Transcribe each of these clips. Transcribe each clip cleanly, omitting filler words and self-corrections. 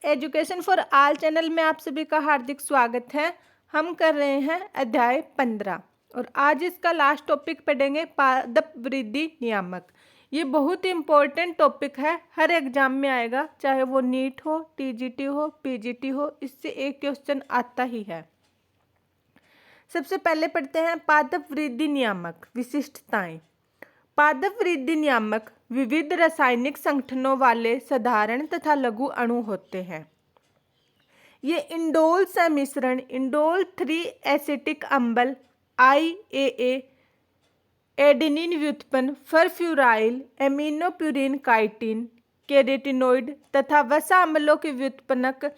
Education for all channel में आप सभी का हार्दिक स्वागत है। हम कर रहे हैं अध्याय 15 और आज इसका लास्ट टॉपिक पढ़ेंगे पादप वृद्धि नियामक। ये बहुत ही इम्पोर्टेंट टॉपिक है, हर एग्जाम में आएगा, चाहे वो नीट हो, टीजीटी हो, पीजीटी हो, इससे एक क्वेश्चन आता ही है। सबसे पहले पढ़ते हैं पादप वृद्धि नियामक विशिष्टताएं। पादप वृद्धि नियामक विविध रासायनिक संगठनों वाले साधारण तथा लघु अणु होते हैं। ये इंडोल सम्मिश्रण, इंडोल 3 एसिटिक अम्ल, IAA, एडेनिन व्युत्पन्न, फरफ्यूराइल, एमिनोप्यूरिन, काइटिन, केरेटिनोइड तथा वसा अम्लों के व्युत्पन्नक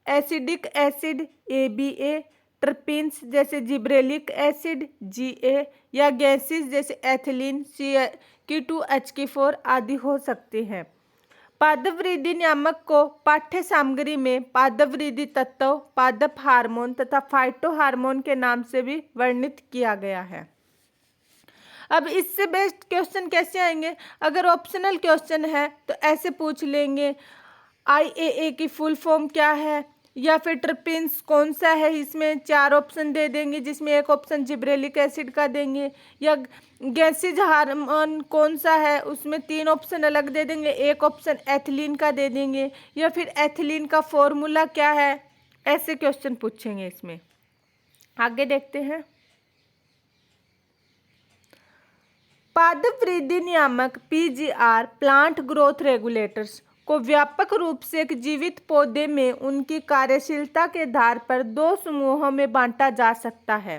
एसिडिक एसिड ABA, ट्रपीन्स जैसे जिब्रेलिक एसिड GA या गैसेस जैसे एथिलीन C2H4 आदि हो सकते हैं। पादप वृद्धि नियामक को पाठ्य सामग्री में पादप वृद्धि तत्व, पादप हार्मोन तथा फाइटो हार्मोन के नाम से भी वर्णित किया गया है। अब इससे बेस्ट क्वेश्चन कैसे आएंगे? अगर ऑप्शनल क्वेश्चन है तो ऐसे पूछ लेंगे, IAA की फुल फॉर्म क्या है, या फिर ट्रिपिन्स कौन सा है, इसमें 4 ऑप्शन दे देंगे जिसमें एक ऑप्शन जिब्रेलिक एसिड का देंगे, या गैसेज हार्मोन कौन सा है उसमें 3 ऑप्शन अलग दे देंगे, एक ऑप्शन एथिलीन का दे देंगे, या फिर एथिलीन का फॉर्मूला क्या है, ऐसे क्वेश्चन पूछेंगे इसमें। आगे देखते हैं। पादप वृद्धि नियामक PGR प्लांट ग्रोथ रेगुलेटर्स को व्यापक रूप से एक जीवित पौधे में उनकी कार्यशीलता के आधार पर 2 समूहों में बांटा जा सकता है।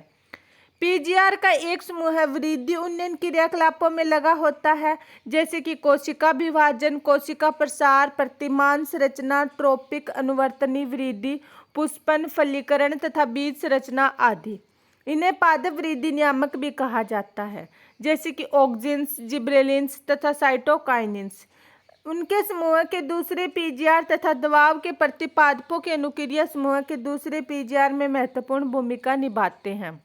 PGR का एक समूह वृद्धि उन्नयन क्रियाकलापों में लगा होता है, जैसे कि कोशिका विभाजन, कोशिका प्रसार, प्रतिमान संरचना, ट्रोपिक अनुवर्तनी वृद्धि, पुष्पन, फलीकरण तथा बीज संरचना आदि। इन्हें पादप वृद्धि नियामक भी कहा जाता है, जैसे कि ऑक्जिन्स, जिब्रेलिन्स तथा साइटोकाइनिन्स। उनके समूह के दूसरे PGR तथा दबाव के प्रतिपादकों के अनुक्रिया समूह के दूसरे PGR में महत्वपूर्ण भूमिका निभाते हैं।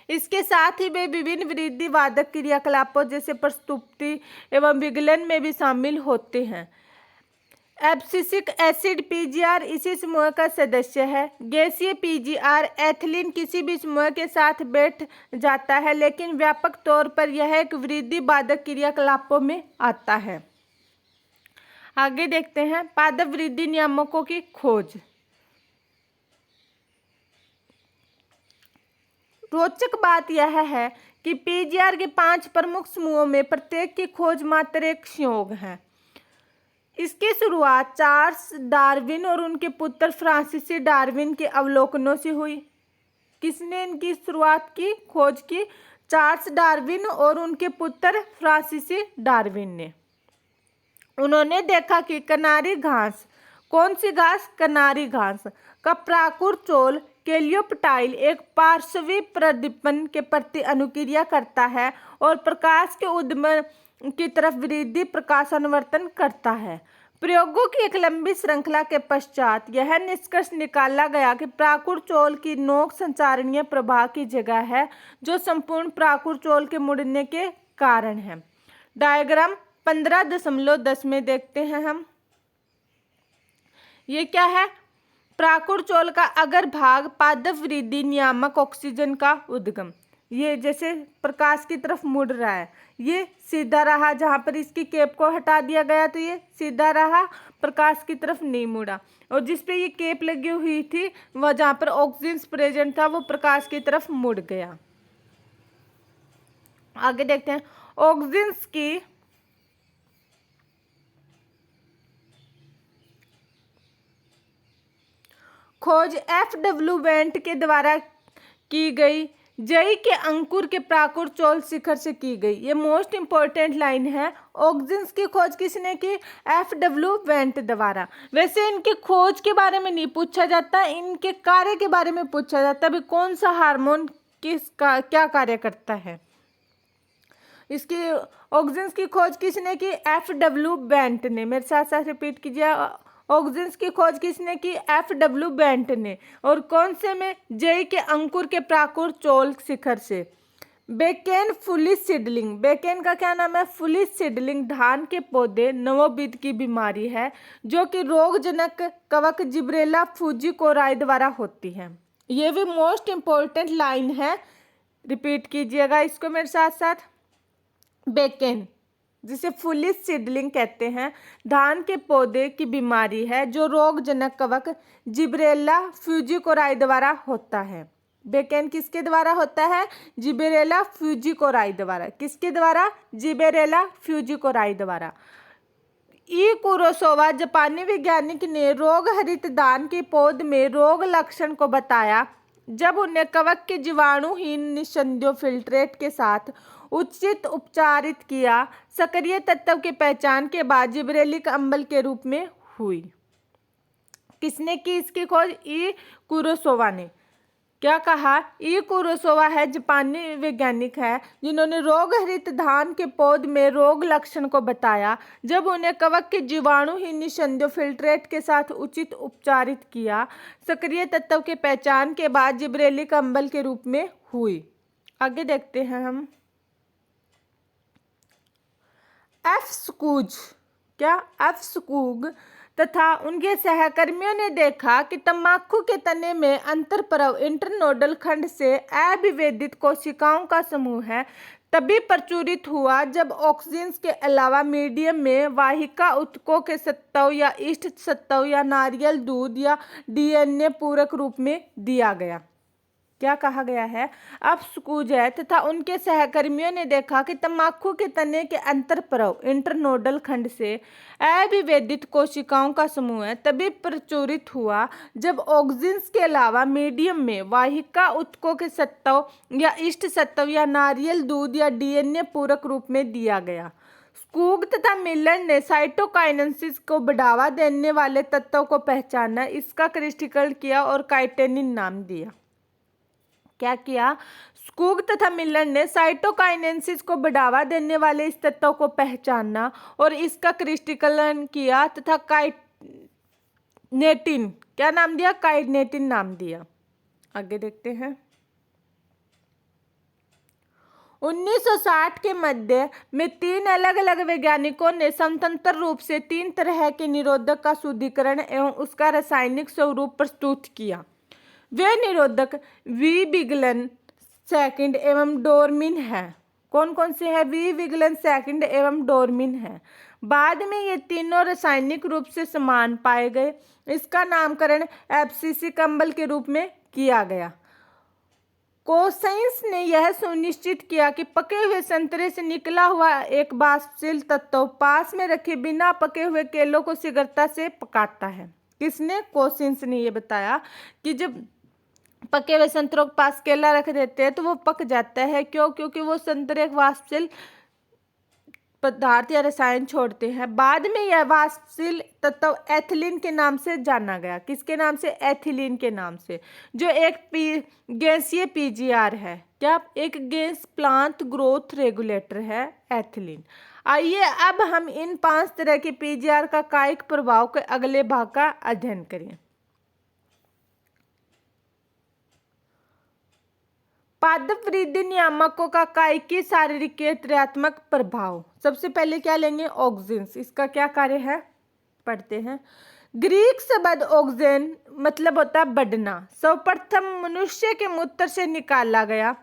इसके साथ ही वे विभिन्न वृद्धि वादक क्रियाकलापों जैसे प्रस्तुति एवं विगलन में भी शामिल होते हैं। एब्सिसिक एसिड PGR इसी समूह का सदस्य है। गैसीय PGR एथिलीन किसी भी समूह के साथ बैठ जाता है, लेकिन व्यापक तौर पर यह एक वृद्धि वादक क्रियाकलापों में आता है। आगे देखते हैं पादप वृद्धि नियामकों की खोज। रोचक बात यह है कि PGR के 5 प्रमुख समूहों में प्रत्येक की खोज मात्र एक संयोग है। इसकी शुरुआत चार्ल्स डार्विन और उनके पुत्र फ्रांसीसी डार्विन के अवलोकनों से हुई। किसने इनकी शुरुआत की, खोज की? चार्ल्स डार्विन और उनके पुत्र फ्रांसीसी डार्विन ने। उन्होंने देखा कि कनारी घास, कौन सी घास? कनारी घास का प्राकुर चोल कैलियोप्टाइल एक पार्श्वी प्रदीपन के प्रति अनुक्रिया करता है और प्रकाश के उद्गम की तरफ वृद्धि प्रकाशानुवर्तन करता है। प्रयोगों की एक लंबी श्रृंखला के पश्चात यह निष्कर्ष निकाला गया कि प्राकुर चोल की नोक संचारणीय प्रवाह की जगह है, जो संपूर्ण प्राकुर चोल के मुड़ने के कारण है। डायग्राम 15.10 में देखते हैं हम। ये क्या है? प्राकुर चोल का अगर भाग पादप वृद्धि नियामक ऑक्सीजन का उद्गम, ये जैसे प्रकाश की तरफ मुड़ रहा है, ये सीधा रहा, जहाँ पर इसकी कैप को हटा दिया गया तो ये सीधा रहा, प्रकाश की तरफ नहीं मुड़ा, और जिस पे ये कैप लगी हुई थी वह जहाँ पर ऑक्सीजन प्रेजेंट था वो प्रकाश की तरफ मुड़ गया। आगे देखते हैं ऑक्सीजन की खोज FW वेंट के द्वारा की गई, जई के अंकुर के प्राकुर चोल शिखर से की गई। ये मोस्ट इंपॉर्टेंट लाइन है। ऑक्सीजन की खोज किसने की? FW वेंट द्वारा। वैसे इनकी खोज के बारे में नहीं पूछा जाता, इनके कार्य के बारे में पूछा जाता है, कौन सा हार्मोन किसका क्या कार्य करता है। इसकी ऑक्सीजन की खोज किसने की? FW वेंट ने। मेरे साथ साथ रिपीट कीजिए, ऑक्सीजन की खोज किसने की? FW वेंट ने। और कौन से में? जई के अंकुर के प्राकुर चोल शिखर से। बेकेन फुलिस सीडलिंग, बेकेन का क्या नाम है? फुलिस सीडलिंग धान के पौधे नवोविध की बीमारी है जो कि रोगजनक कवक जिब्रेला फुजीकोराई द्वारा होती है। ये भी मोस्ट इम्पोर्टेंट लाइन है, रिपीट कीजिएगा इसको मेरे साथ साथ। बेकेन जिसे फुलिस सीडलिंग कहते हैं, धान के पौधे की बीमारी है जो रोगजनक कवक जिब्रेला फ्यूजिकोराई द्वारा होता है। बेकेन किसके द्वारा होता है? जिबेरेला फ्यूजिकोराई द्वारा। किसके द्वारा? जिबेरेला फ्यूजिकोराई द्वारा। ई कुरोसोवा जापानी वैज्ञानिक ने रोग हरित धान के पौध में रोग लक्षण को बताया जब उन्हें कवक के जीवाणुहीन निस्संदिग्ध फिल्ट्रेट के साथ उचित उपचारित किया। सक्रिय तत्व की पहचान के बाद जिबरेलिक अम्ल के रूप में हुई। किसने की इसकी खोज? ई कुरोसोवा ने। क्या कहा? ई कुरोसोवा है जापानी वैज्ञानिक है जिन्होंने रोग हरित धान के पौध में रोग लक्षण को बताया जब उन्हें कवक के जीवाणुहीन निस्संदिग्ध फिल्ट्रेट के साथ उचित उपचारित किया। सक्रिय तत्व के पहचान के बाद जिब्रेलिक अम्ल के रूप में हुई। आगे देखते हैं हम। एफ स्कूज, क्या? एफ स्कूग तथा उनके सहकर्मियों ने देखा कि तंबाकू के तने में अंतरपरव इंटरनोडल खंड से अविभेदित कोशिकाओं का समूह है तभी प्रचुरित हुआ जब ऑक्सीजन के अलावा मीडियम में वाहिका ऊतकों के सत्व या ईस्ट सत्व या नारियल दूध या डीएनए पूरक रूप में दिया गया। क्या कहा गया है? अब स्कूज है तथा उनके सहकर्मियों ने देखा कि तंबाकू के तने के अंतरपरव इंटरनोडल खंड से अविभेदित कोशिकाओं का समूह है तभी प्रचुरित हुआ जब ऑक्सीजन के अलावा मीडियम में वाहिका ऊतकों के सत्व या ईस्ट सत्व या नारियल दूध या डीएनए पूरक रूप में दिया गया। स्कूग तथा मिलर ने साइटोकाइनेसिस को बढ़ावा देने वाले तत्वों को पहचाना, इसका क्रिस्टलीकरण किया और काइटेनिन नाम दिया। क्या किया? स्कूग तथा मिलर ने साइटोकाइनेसिस को बढ़ावा देने वाले इस तत्व को पहचाना और इसका क्रिस्टलीकरण किया तथा काइनेटिन, क्या नाम दिया? काइनेटिन नाम दिया। आगे देखते हैं। 1960 के मध्य में 3 अलग अलग वैज्ञानिकों ने स्वतंत्र रूप से 3 तरह के निरोधक का शुद्धिकरण एवं उसका रासायनिक स्वरूप प्रस्तुत किया। वे निरोधक वी विगलन सेकंड एवं डोरमिन है। कौन कौन से हैं? वी विगलन सेकंड एवं डोरमिन है। बाद में ये तीनों रासायनिक रूप से समान पाए गए। इसका नामकरण एब्सिसिक अम्ल के रूप में किया गया। कोसाइंस ने यह सुनिश्चित किया कि पके हुए संतरे से निकला हुआ एक वाष्पशील तत्व पास में रखे बिना पके हुए केलों को शीघ्रता से पकाता है। किसने? कोसिंस ने यह बताया कि जब पके हुए संतरों के पास केला रख देते हैं तो वो पक जाता है। क्यों? क्योंकि वो संतरे एक वाष्पशील पदार्थ या रसायन छोड़ते हैं। बाद में यह वाष्पशील तत्व एथिलीन के नाम से जाना गया। किसके नाम से? एथिलीन के नाम से, जो एक गैसीय पीजीआर है। क्या? एक गैस प्लांट ग्रोथ रेगुलेटर है एथिलीन। आइए अब हम इन 5 तरह के पीजीआर का कायिक प्रभाव के अगले भाग का अध्ययन करें। पादप वृद्धि नियामकों का कायिकी शारीरिक त्रयात्मक प्रभाव। सबसे पहले क्या लेंगे? ऑक्सीजन। इसका क्या कार्य है? पढ़ते हैं। ग्रीक शब्द ऑक्सीजन मतलब होता है बढ़ना, सर्वप्रथम मनुष्य के मूत्र से निकाला गया।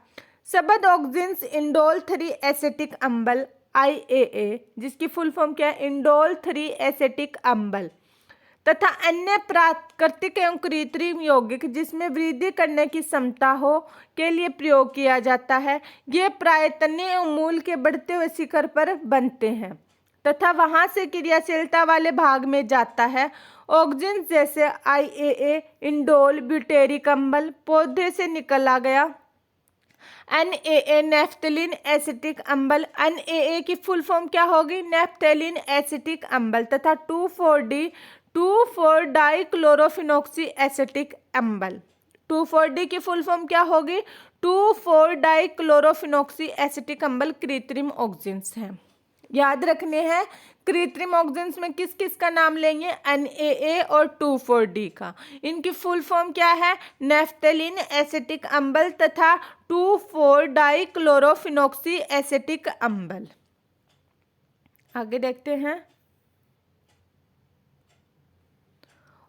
शब्द ऑक्सीजन इंडोल 3 एसिटिक अम्ल IAA, जिसकी फुल फॉर्म क्या है? इंडोल 3 एसिटिक अम्ल, तथा अन्य प्राकृतिक एवं कृत्रिम यौगिक जिसमें वृद्धि करने की क्षमता हो के लिए प्रयोग किया जाता है। ये प्राय तने एवं मूल के बढ़ते हुए शिखर पर बनते हैं तथा वहां से क्रियाशीलता वाले भाग में जाता है। ऑक्सीजन जैसे IAA, इंडोल ब्यूटेरिक अम्ल पौधे से निकला गया। NAA नेफ्थलीन एसिटिक अम्ल, NAA की फुल फॉर्म क्या होगी? नेफ्थलीन एसिटिक अम्ल, तथा 2,4-D 2,4-डाइक्लोरोफिनॉक्सी एसिटिक अम्ल। 2,4-D की फुल फॉर्म क्या होगी? 2,4-डाइक्लोरोफिनॉक्सी एसिटिक अम्ल कृत्रिम ऑक्सीजन है। याद रखने हैं। कृत्रिम ऑक्सीजन में किस किस का नाम लेंगे? NaA और 2,4-D का। इनकी फुल फॉर्म क्या है? नेफ्थलीन एसिटिक अम्ल तथा 2,4-डाइक्लोरोफिनॉक्सी एसिटिक अम्ल। आगे देखते हैं।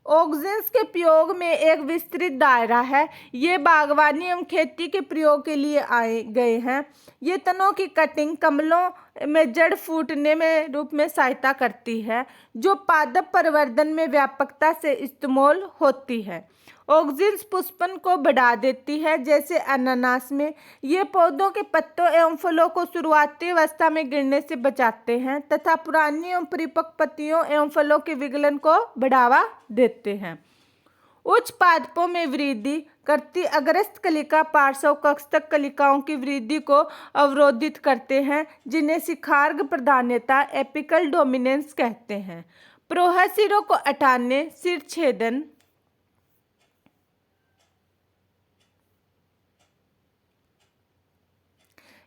ऑक्सीजन के प्रयोग में एक विस्तृत दायरा है। ये बागवानी एवं खेती के प्रयोग के लिए आए गए हैं। ये तनों की कटिंग, कमलों में जड़ फूटने में रूप में सहायता करती है, जो पादप प्रवर्धन में व्यापकता से इस्तेमाल होती है। ऑक्सीजन पुष्पन को बढ़ा देती है, जैसे अनानास में। ये पौधों के पत्तों एवं फलों को शुरुआती अवस्था में गिरने से बचाते हैं तथा पुरानी एवं परिपक्व पत्तियों एवं फलों के विगलन को बढ़ावा देते हैं। उच्च पादपों में वृद्धि करती अग्रस्त कलिका पार्श्व कक्षक कलिकाओं की वृद्धि को अवरोधित करते हैं, जिन्हें शिखार्घ प्रधान्यता एपिकल डोमिनेंस कहते हैं। प्रोहसिरों को हटाने, सिर छेदन,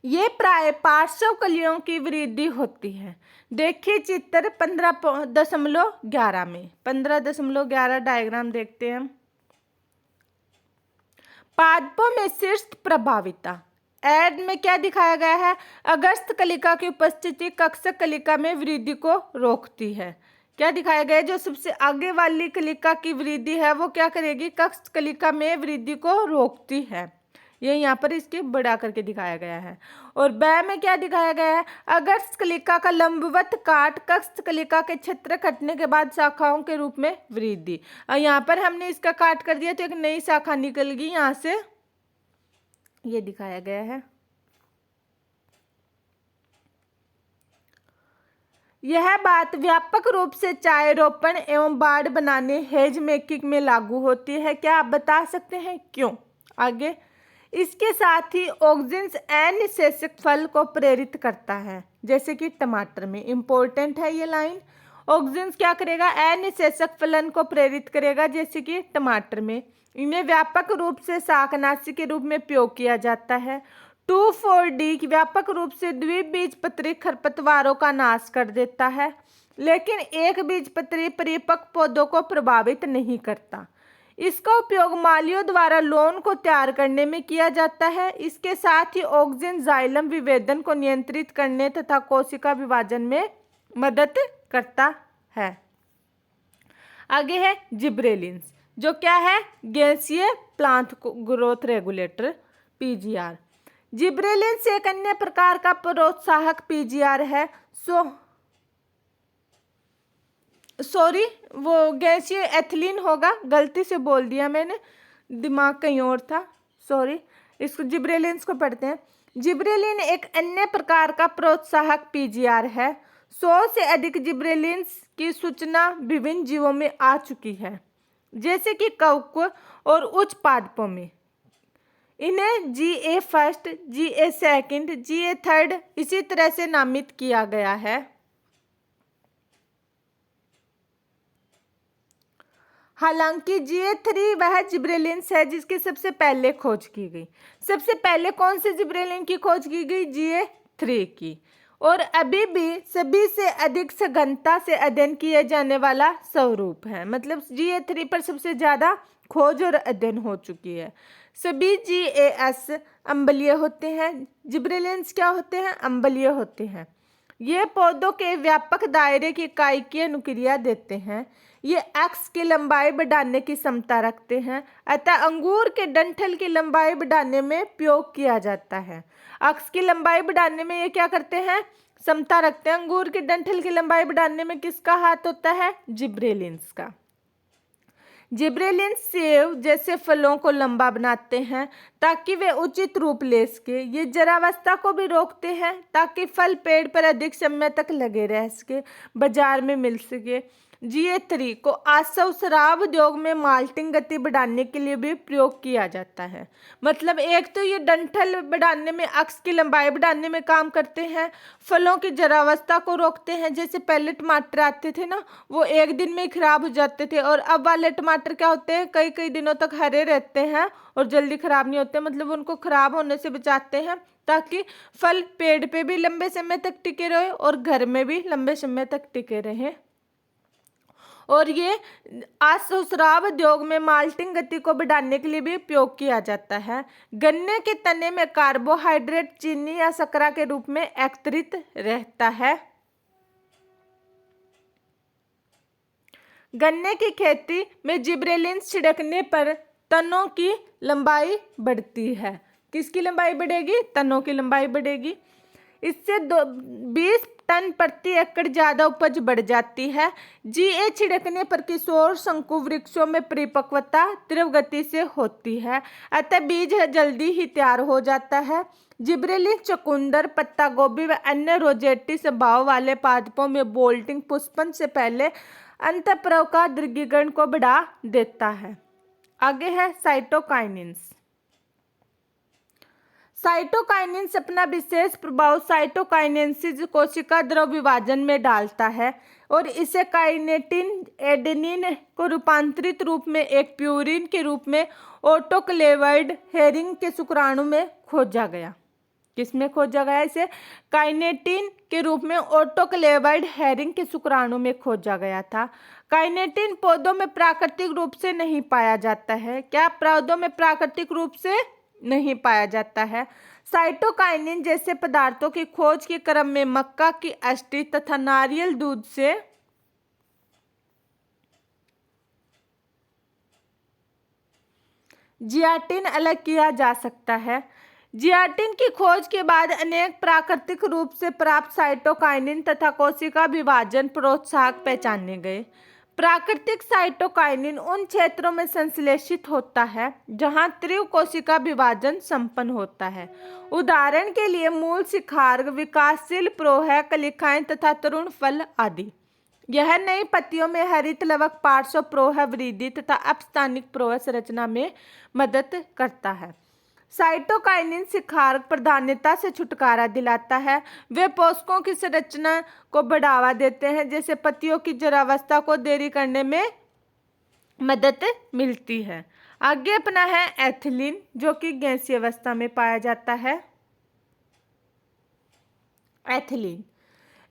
ये प्राय पार्श्व कलियों की वृद्धि होती है। देखिए चित्र 15.11 में 15.11 डायग्राम देखते हैं हम। पादपों में शीर्ष प्रभाविता। एड में क्या दिखाया गया है? अग्रस्त कलिका की उपस्थिति कक्षक कलिका में वृद्धि को रोकती है। क्या दिखाया गया है? जो सबसे आगे वाली कलिका की वृद्धि है वो क्या करेगी? कक्ष कलिका में वृद्धि को रोकती है। ये यहाँ पर इसके बड़ा करके दिखाया गया है। और ब में क्या दिखाया गया है? अग्रस्त कलिका का लंबवत काट कक्ष कलिका के क्षेत्र कटने के बाद शाखाओं के रूप में वृद्धि। और यहाँ पर हमने इसका काट कर दिया तो एक नई शाखा निकल गई यहाँ से, ये दिखाया गया है। यह बात व्यापक रूप से चाय रोपण एवं बाड़ बनाने हेज मेकिंग में लागू होती है। क्या आप बता सकते हैं क्यों? आगे, इसके साथ ही ऑक्सीजन अनिषेचक फल को प्रेरित करता है, जैसे कि टमाटर में। इंपॉर्टेंट है ये लाइन। ऑक्सीजन क्या करेगा? अनिषेचक फलन को प्रेरित करेगा, जैसे कि टमाटर में। इन्हें व्यापक रूप से शाकनाशी के रूप में प्रयोग किया जाता है। 2,4-D व्यापक रूप से द्विबीजपत्री खरपतवारों का नाश कर देता है, लेकिन एक बीजपत्री परिपक्व पौधों को प्रभावित नहीं करता। इसका उपयोग मालियों द्वारा लौन को तैयार करने में किया जाता है। इसके साथ ही ऑक्सीजन जाइलम विभेदन को नियंत्रित करने तथा कोशिका विभाजन में मदद करता है। आगे है जिब्रेलिन्स, जो क्या है? गैसीय plant growth regulator, PGR। Gibberellins एक अन्य प्रकार का प्रोत्साहक PGR है। सॉरी, वो गैसीय एथिलीन होगा, गलती से बोल दिया मैंने, दिमाग कहीं और था, सॉरी। इसको जिब्रेलिन्स को पढ़ते हैं। जिब्रेलिन एक अन्य प्रकार का प्रोत्साहक PGR है। 100 से अधिक जिब्रेलिन्स की सूचना विभिन्न जीवों में आ चुकी है, जैसे कि कवक और उच्च पादपों में। इन्हें GA first, GA second, GA third इसी तरह से नामित किया गया है। हालांकि GA3 वह जिब्रेलिन्स है जिसकी सबसे पहले खोज की गई। सबसे पहले कौन से जिब्रेलिन की खोज की गई? GA3 की। और अभी भी सभी से अधिक सघनता से अध्ययन किया जाने वाला स्वरूप है। मतलब GA3 पर सबसे ज़्यादा खोज और अध्ययन हो चुकी है। सभी GAS अम्लीय होते हैं। जिब्रेलिन्स क्या होते हैं? अम्लीय होते हैं। ये पौधों के व्यापक दायरे की इकाई की अनुक्रिया देते हैं। ये अक्ष की लंबाई बढ़ाने की क्षमता रखते हैं, अतः अंगूर के डंठल की लंबाई बढ़ाने में प्रयोग किया जाता है। अक्ष की लंबाई बढ़ाने में ये क्या करते हैं? क्षमता रखते हैं। अंगूर के डंठल की लंबाई बढ़ाने में किसका हाथ होता है? जिब्रेलिन्स का। जिब्रेलिन्स सेब जैसे फलों को लंबा बनाते हैं ताकि वे उचित रूप ले सके। ये जरावस्था को भी रोकते हैं ताकि फल पेड़ पर अधिक समय तक लगे रह सके, बाजार में मिल सके। GA3 को आसव शराब उद्योग में माल्टिंग गति बढ़ाने के लिए भी प्रयोग किया जाता है। मतलब एक तो ये डंठल बढ़ाने में, अक्ष की लंबाई बढ़ाने में काम करते हैं, फलों की जरावस्था को रोकते हैं। जैसे पहले टमाटर आते थे ना, वो एक दिन में ही खराब हो जाते थे, और अब वाले टमाटर क्या होते हैं? कई कई दिनों तक हरे रहते हैं और जल्दी खराब नहीं होते। मतलब उनको खराब होने से बचाते हैं ताकि फल पेड़ पे भी लंबे समय तक टिके रहे और घर में भी लंबे समय तक टिके रहे। और ये आसुसराव उद्योग में माल्टिंग गति को बढ़ाने के लिए भी उपयोग किया जाता है। गन्ने के तने में कार्बोहाइड्रेट चीनी या शर्करा के रूप में एकत्रित रहता है। गन्ने की खेती में जिब्रेलिन छिड़कने पर तनों की लंबाई बढ़ती है। किसकी लंबाई बढ़ेगी? तनों की लंबाई बढ़ेगी। इससे 20 टन प्रति एकड़ ज्यादा उपज बढ़ जाती है। जीए छिड़कने पर किशोर शंकु वृक्षों में परिपक्वता तीव्र गति से होती है, अतः बीज जल्दी ही तैयार हो जाता है। जिब्रेलिन चुकंदर, पत्ता गोभी व अन्य रोजेटी स्वभाव वाले पादपों में बोल्टिंग पुष्पन से पहले अंतःपरव का दीर्घीकरण को बढ़ा देता है। आगे है साइटोकाइनिन्स। साइटोकाइनिन्स अपना विशेष प्रभाव साइटोकाइनेसिस कोशिका द्रव विभाजन में डालता है और इसे काइनेटिन एडेनिन को रूपांतरित रूप में एक प्यूरिन के रूप में ऑटोक्लेव्ड हेरिंग के शुक्राणु में खोजा गया। किसमें खोजा गया? इसे काइनेटिन के रूप में ऑटोक्लेव्ड हेरिंग के शुक्राणु में खोजा गया था। काइनेटिन पौधों में प्राकृतिक रूप से नहीं पाया जाता है। क्या पौधों में प्राकृतिक रूप से नहीं पाया जाता है? साइटोकाइनिन जैसे पदार्थों की खोज के क्रम में मक्का की अस्थि तथा नारियल दूध से जियाटिन अलग किया जा सकता है। जियाटिन की खोज के बाद अनेक प्राकृतिक रूप से प्राप्त साइटोकाइनिन तथा कोशिका विभाजन प्रोत्साहक पहचाने गए। प्राकृतिक साइटोकाइनिन उन क्षेत्रों में संश्लेषित होता है जहां तीव्र कोशिका विभाजन संपन्न होता है। उदाहरण के लिए मूल, शिखार्ग, विकासशील प्रोह, कलिकाएं तथा तरुण फल आदि। यह नई पत्तियों में हरित लवक, पार्श्व प्रोह वृद्धि तथा अपस्थानिक प्रोह संरचना में मदद करता है। साइटोकाइनिन शिखार्ग प्रधानता से छुटकारा दिलाता है। वे पोषकों की संरचना को बढ़ावा देते हैं, जैसे पत्तियों की जरावस्था को देरी करने में मदद मिलती है। आगे अपना है एथिलीन, जो कि गैसीय अवस्था में पाया जाता है।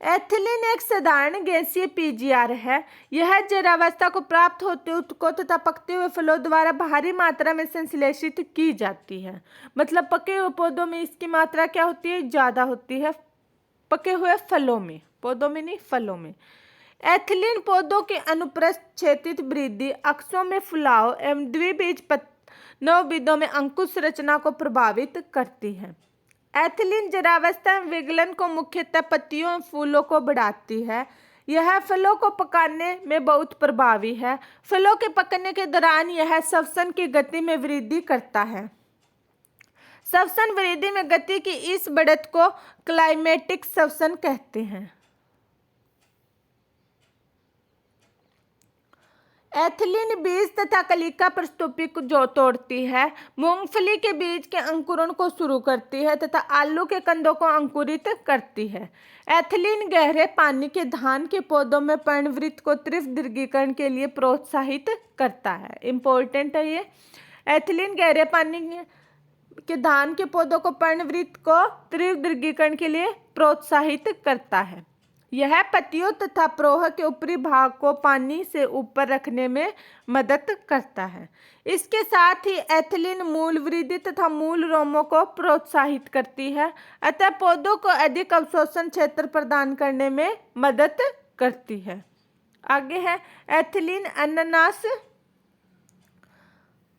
एथिलीन एक साधारण गैसीय पीजीआर है। यह जरावस्था को प्राप्त होते उत्तकों तथा पकते हुए फलों द्वारा भारी मात्रा में संश्लेषित की जाती है। मतलब पके हुए पौधों में इसकी मात्रा क्या होती है? ज़्यादा होती है पके हुए फलों में, पौधों में नहीं, फलों में। एथिलीन पौधों के अनुप्रस्थ क्षेत्रित वृद्धि, अक्षों में फुलाव एवं द्विबीज नवबीजों में अंकुश रचना को प्रभावित करती है। एथिलीन जरावस्था विगलन को मुख्यतः पत्तियों और फूलों को बढ़ाती है। यह फलों को पकाने में बहुत प्रभावी है। फलों के पकने के दौरान यह श्वसन की गति में वृद्धि करता है। श्वसन वृद्धि में गति की इस बढ़त को क्लाइमेटिक श्वसन कहते हैं। एथिलीन बीज तथा कलिका प्रस्तुपी को जो तोड़ती है, मूंगफली के बीज के अंकुरण को शुरू करती है तथा आलू के कंदों को अंकुरित करती है। एथिलीन गहरे पानी के धान के पौधों में पर्णवृत्त को तीव्र दीर्घीकरण के लिए प्रोत्साहित करता है। इम्पोर्टेंट है ये। एथिलीन गहरे पानी के धान के पौधों को पर्णवृत्त को तीव्र दीर्घीकरण के लिए प्रोत्साहित करता है। यह पत्तियों तथा प्रोह के ऊपरी भाग को पानी से ऊपर रखने में मदद करता है। इसके साथ ही एथिलीन मूल वृद्धि तथा मूल रोमों को प्रोत्साहित करती है, अतः पौधों को अधिक अवशोषण क्षेत्र प्रदान करने में मदद करती है। आगे है एथिलीन अनानास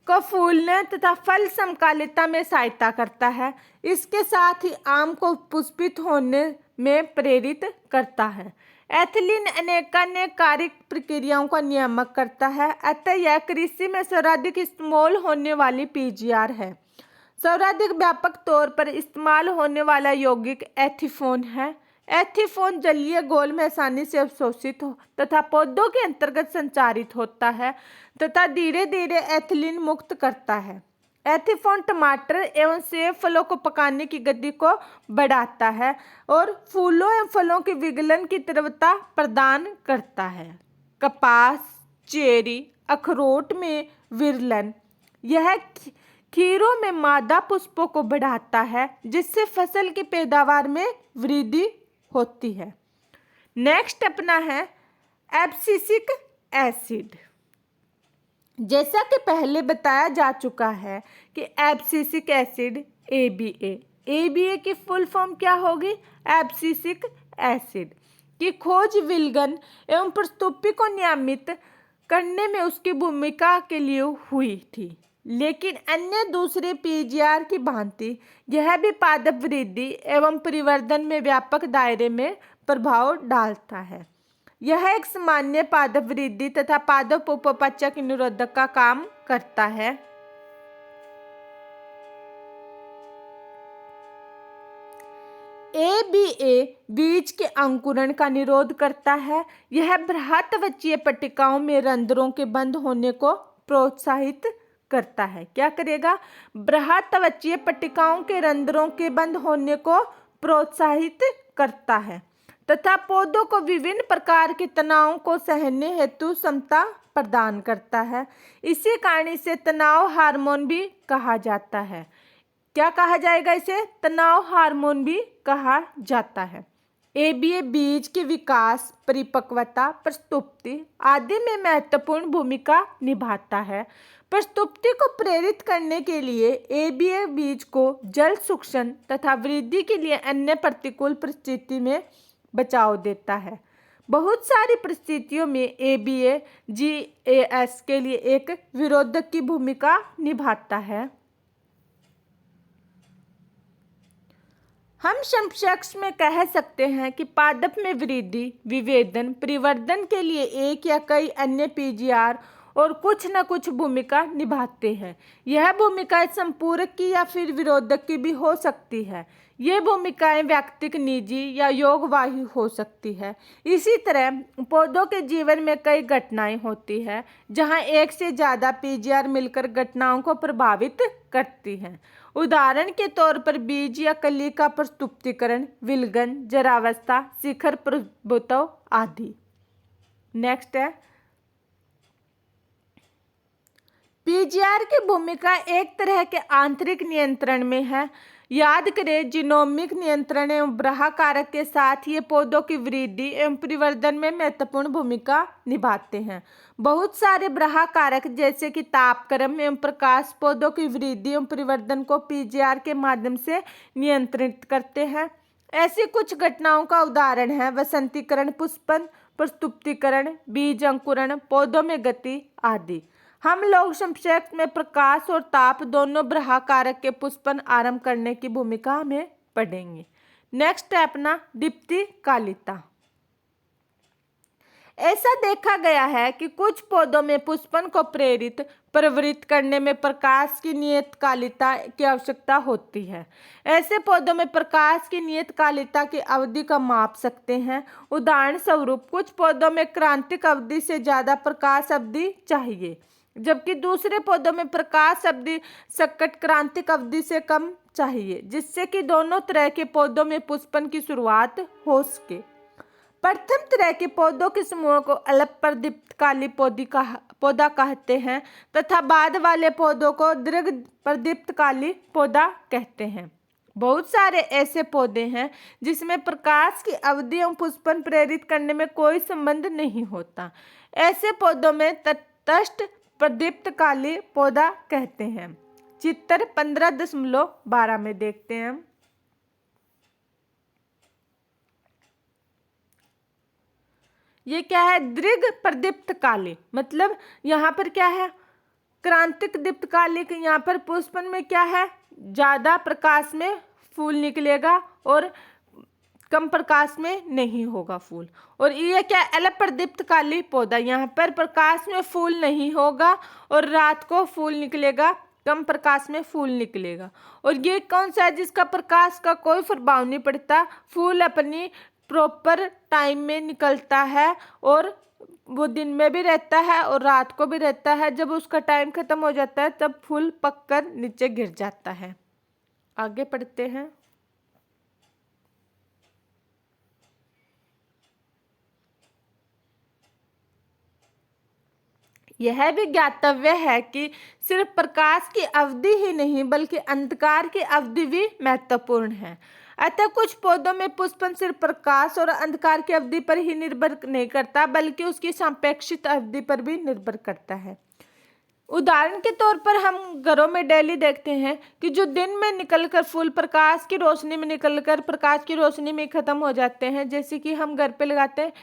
को फूलने तथा फल समकालिता में सहायता करता है। इसके साथ ही आम को पुष्पित होने में प्रेरित करता है। एथिलीन अनेकानेक कार्य प्रक्रियाओं का नियामक करता है, अतः यह कृषि में सर्वाधिक इस्तेमाल होने वाली पीजीआर है। सर्वाधिक व्यापक तौर पर इस्तेमाल होने वाला यौगिक एथिफोन है। एथिफोन जलीय घोल में आसानी से अवशोषित हो तथा पौधों के अंतर्गत संचारित होता है तथा धीरे धीरे एथिलीन मुक्त करता है। एथिफोन टमाटर एवं सेब फलों को पकाने की गति को बढ़ाता है और फूलों एवं फलों के विगलन की तीव्रता प्रदान करता है। कपास, चेरी, अखरोट में विरलन, यह खीरों में मादा पुष्पों को बढ़ाता है, जिससे फसल की पैदावार में वृद्धि होती है। नेक्स्ट अपना है एब्सिसिक एसिड। जैसा कि पहले बताया जा चुका है कि एब्सिसिक एसिड ABA की फुल फॉर्म क्या होगी? एब्सिसिक एसिड की खोज विल्गन एवं प्रस्तुति को नियमित करने में उसकी भूमिका के लिए हुई थी, लेकिन अन्य दूसरे पीजीआर की भांति यह भी पादप वृद्धि एवं परिवर्धन में व्यापक दायरे में प्रभाव डालता है। यह एक सामान्य पादप वृद्धि तथा पादप उपापचय निरोधक का काम करता है। ABA बीज के अंकुरण का निरोध करता है। यह बृहत्त्वचीय पट्टिकाओं में रंध्रों के बंद होने को प्रोत्साहित करता है। क्या करेगा? बृहत्त्वचीय पट्टिकाओं के रंध्रों के बंद होने को प्रोत्साहित करता है तथा पौधों को विभिन्न प्रकार के तनावों को सहने हेतु क्षमता प्रदान करता है। इसी कारण इसे तनाव हार्मोन भी कहा जाता है। क्या कहा जाएगा? इसे तनाव हार्मोन भी कहा जाता है। ABA बीज के विकास, परिपक्वता, प्रस्तुति आदि में महत्वपूर्ण भूमिका निभाता है। प्रस्तुति को प्रेरित करने के लिए ABA बीज को जल सूक्षण तथा वृद्धि के लिए अन्य प्रतिकूल परिस्थिति में बचाव देता है। बहुत सारी परिस्थितियों में ABA GAS के लिए एक विरोधक की भूमिका निभाता है। हम समकक्ष में कह सकते हैं कि पादप में वृद्धि, विभेदन, परिवर्धन के लिए एक या कई अन्य पीजीआर और कुछ न कुछ भूमिका निभाते हैं। यह भूमिकाएं संपूरक की या फिर विरोधक की भी हो सकती है। ये भूमिकाएं व्यक्तिगत, निजी या योगवाही हो सकती है। इसी तरह पौधों के जीवन में कई घटनाएं होती है जहां एक से ज़्यादा पीजीआर मिलकर घटनाओं को प्रभावित करती हैं। उदाहरण के तौर पर बीज या कली का प्रस्तुतीकरण, विलगन, जरावस्था, शिखर प्रभुत्व आदि। नेक्स्ट है पीजीआर की भूमिका एक तरह के आंतरिक नियंत्रण में है। याद करें, जीनोमिक नियंत्रण एवं बाह्य कारक के साथ ये पौधों की वृद्धि एवं परिवर्धन में महत्वपूर्ण भूमिका निभाते हैं। बहुत सारे बाह्य कारक जैसे कि तापक्रम एवं प्रकाश पौधों की वृद्धि एवं परिवर्धन को पीजीआर के माध्यम से नियंत्रित करते हैं। ऐसी कुछ घटनाओं का उदाहरण है वसंतीकरण, पुष्पन, प्रस्तुतीकरण, बीज अंकुरण, पौधों में गति आदि। हम लोग संक्षेप में प्रकाश और ताप दोनों बाह्य कारक के पुष्पन आरंभ करने की भूमिका में पढ़ेंगे। नेक्स्ट है अपना दीप्तिकालिता। ऐसा देखा गया है कि कुछ पौधों में पुष्पन को प्रेरित प्रवृत्त करने में प्रकाश की नियतकालिकता की आवश्यकता होती है। ऐसे पौधों में प्रकाश की नियतकालिकता की अवधि का माप सकते हैं। उदाहरण स्वरूप कुछ पौधों में क्रांतिक अवधि से ज़्यादा प्रकाश अवधि चाहिए, जबकि दूसरे पौधों में प्रकाश अवधि संकट क्रांतिक अवधि से कम चाहिए, जिससे कि दोनों तरह के पौधों में पुष्पन की शुरुआत हो सके। प्रथम तरह के पौधों के समूह को अल्प प्रदीप्तकाली पौधा कहते हैं तथा बाद वाले पौधों को दीर्घ प्रदीप्तकाली पौधा कहते हैं। बहुत सारे ऐसे पौधे हैं जिसमें प्रकाश की अवधि एवं पुष्पन प्रेरित करने में कोई संबंध नहीं होता। ऐसे पौधों में तटस्थ प्रदीप्तकाली पौधा कहते हैं। चित्र 15.12 में देखते हैं हम। ये क्या है? दीर्घ प्रदीप्तकाली, मतलब यहाँ पर क्या है? क्रांतिक दीप्तकाली के यहाँ पर पुष्पन में क्या है? ज़्यादा प्रकाश में फूल निकलेगा और कम प्रकाश में नहीं होगा फूल। और ये क्या? अल्प प्रदीप्तकाली पौधा, यहाँ पर प्रकाश में फूल नहीं होगा और रात को फूल निकलेगा, कम प्रकाश में फूल निकलेगा। और ये कौन सा है जिसका प्रकाश का कोई प्रभाव नहीं पड़ता? फूल अपनी प्रॉपर टाइम में निकलता है और वो दिन में भी रहता है और रात को भी रहता है। जब उसका टाइम खत्म हो जाता है तब फूल पककर नीचे गिर जाता है। आगे पढ़ते हैं। यह भी ज्ञातव्य है कि सिर्फ प्रकाश की अवधि ही नहीं बल्कि अंधकार की अवधि भी महत्वपूर्ण है। अतः कुछ पौधों में पुष्पन सिर्फ प्रकाश और अंधकार की अवधि पर ही निर्भर नहीं करता बल्कि उसकी सापेक्षिक अवधि पर भी निर्भर करता है। उदाहरण के तौर पर हम घरों में डेली देखते हैं कि जो दिन में निकलकर फूल प्रकाश की रोशनी में निकलकर प्रकाश की रोशनी में खत्म हो जाते हैं। जैसे कि हम घर पे लगाते हैं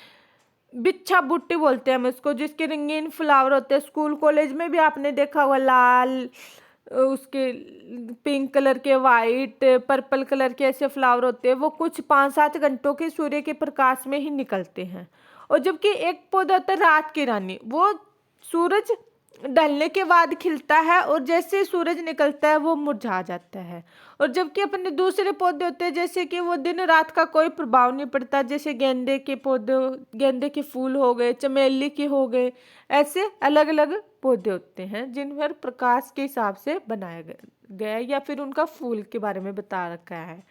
बिच्छा बुट्टी बोलते हैं हम इसको, जिसके रंगीन फ्लावर होते हैं। स्कूल कॉलेज में भी आपने देखा होगा लाल, उसके पिंक कलर के, वाइट, पर्पल कलर के ऐसे फ्लावर होते हैं। वो कुछ 5-7 घंटों के सूर्य के प्रकाश में ही निकलते हैं। और जबकि एक पौधा होता है रात की रानी, वो सूरज ढलने के बाद खिलता है और जैसे ही सूरज निकलता है वो मुरझा जाता है। और जबकि अपने दूसरे पौधे होते हैं जैसे कि वो दिन रात का कोई प्रभाव नहीं पड़ता, जैसे गेंदे के पौधे, गेंदे के फूल हो गए, चमेली के हो गए, ऐसे अलग अलग पौधे होते हैं जिन पर प्रकाश के हिसाब से बनाया गया है या फिर उनका फूल के बारे में बता रखा है।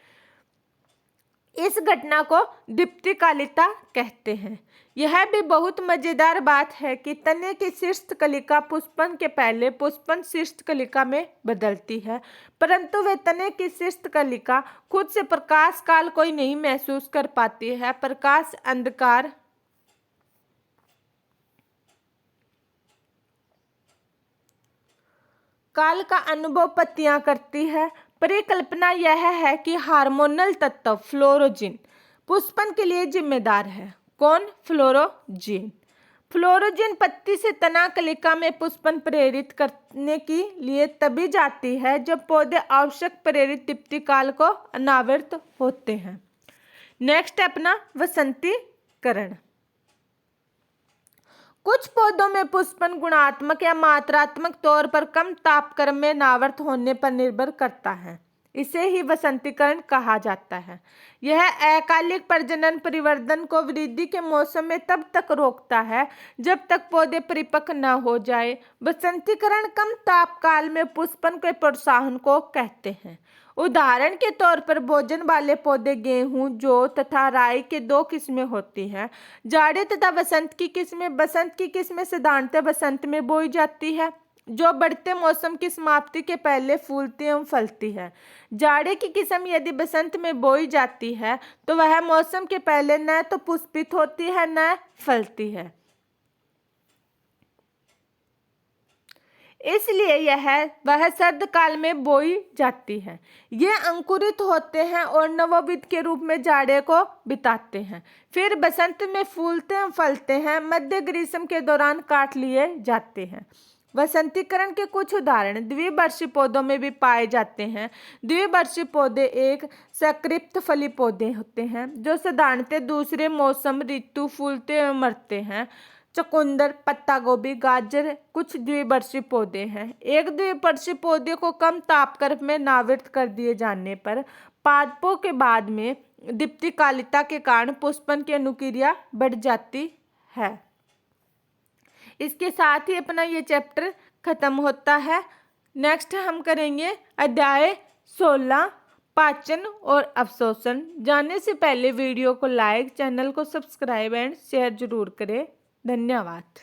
इस घटना को दीप्तिकालिता कहते हैं। यह भी बहुत मजेदार बात है कि तने की शीर्ष कलिका पुष्पन के पहले पुष्पन शीर्ष कलिका में बदलती है, परंतु वे तने की शीर्ष कलिका खुद से प्रकाश काल कोई नहीं महसूस कर पाती है। प्रकाश अंधकार काल का अनुभव पत्तियां करती है। परिकल्पना यह है कि हार्मोनल तत्व फ्लोरोजिन पुष्पन के लिए जिम्मेदार है। कौन? फ्लोरोजिन। फ्लोरोजिन पत्ती से तना कलिका में पुष्पन प्रेरित करने के लिए तभी जाती है जब पौधे आवश्यक प्रेरित दीप्ति काल को अनावृत होते हैं। नेक्स्ट है अपना वसंतीकरण। कुछ पौधों में पुष्पन गुणात्मक या मात्रात्मक तौर पर कम तापक्रम में अनावृत होने पर निर्भर करता है। इसे ही वसंतीकरण कहा जाता है। यह अकालिक प्रजनन परिवर्धन को वृद्धि के मौसम में तब तक रोकता है जब तक पौधे परिपक्व न हो जाए। वसंतीकरण कम तापकाल में पुष्पन के प्रोत्साहन को कहते हैं। उदाहरण के तौर पर भोजन वाले पौधे गेहूं, जौ तथा राई के 2 किस्में होती हैं, जाड़े तथा वसंत की किस्में। बसंत की किस्में साधारणतः वसंत में बोई जाती है, जो बढ़ते मौसम की समाप्ति के पहले फूलती एवं फलती है। जाड़े की किस्म यदि बसंत में बोई जाती है तो वह मौसम के पहले न तो पुष्पित होती है न फलती है, इसलिए वह सर्द काल में बोई जाती है। ये अंकुरित होते हैं और नवोदित के रूप में जाड़े को बिताते हैं, फिर बसंत में फूलते हैं फलते हैं, मध्य ग्रीष्म के दौरान काट लिए जाते हैं। वसंतीकरण के कुछ उदाहरण द्विवर्षीय पौधों में भी पाए जाते हैं। द्विवर्षीय पौधे एक सकृत फली पौधे होते हैं जो साधारणतः दूसरे मौसम ऋतु फूलते एवं मरते हैं। चुकंदर, पत्ता गोभी, गाजर कुछ द्विवर्षीय पौधे हैं। एक द्विवर्षीय पौधे को कम तापक्रम में नावृत कर दिए जाने पर पादपों के बाद में दीप्तिकालिता के कारण पुष्पन की अनुक्रिया बढ़ जाती है। इसके साथ ही अपना ये चैप्टर खत्म होता है। नेक्स्ट हम करेंगे अध्याय 16 पाचन और अवशोषण। जाने से पहले वीडियो को लाइक, चैनल को सब्सक्राइब एंड शेयर जरूर करें। धन्यवाद।